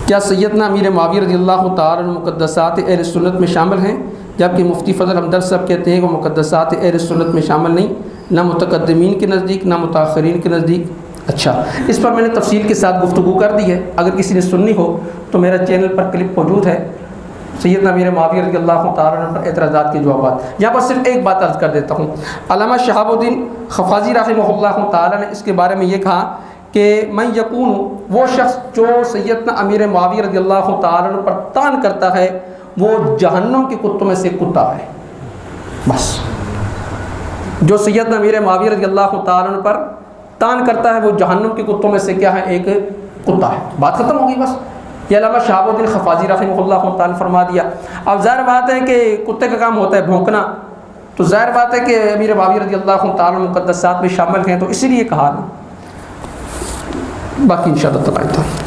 کیا سیدنا امیر معاویہ رضی اللہ تعالیٰ عنہ مقدسات اہل سنت میں شامل ہیں؟ جبکہ مفتی فضل ہمدرد صاحب کہتے ہیں کہ وہ مقدسات اہل سنت میں شامل نہیں، نہ متقدمین کے نزدیک نہ متاخرین کے نزدیک۔ اچھا، اس پر میں نے تفصیل کے ساتھ گفتگو کر دی ہے، اگر کسی نے سننی ہو تو میرا چینل پر کلپ موجود ہے، سیدنا امیر معاویہ رضی اللہ تعالیٰ عنہ پر اعتراضات کے جوابات۔ یہاں پر صرف ایک بات عرض کر دیتا ہوں، علامہ شہاب الدین خفاضی رحمہ اللہ تعالیٰ نے اس کے بارے میں یہ کہا کہ من یکون، وہ شخص جو سیدنا امیر معاویہ رضی اللہ تعالیٰ عنہ پر طعن کرتا ہے وہ جہنم کے کتوں میں سے کتا ہے۔ بس جو سیدنا امیر معاویہ رضی اللہ تعالیٰ عنہ پر طعن کرتا ہے وہ جہنم کے کتوں میں سے کیا ہے؟ ایک کتا ہے۔ بات ختم ہو گئی بس۔ یہ علامہ شہاب الدین خفاضی رحمہ اللہ تعالیٰ نے فرما دیا۔ اب ظاہر بات ہے کہ کتے کا کام ہوتا ہے بھونکنا، تو ظاہر بات ہے کہ امیر معاویہ رضی اللہ تعالیٰ عنہ مقدسات میں شامل ہیں، تو اسی لیے کہا نا، باقی انشاءاللہ تعالیٰ۔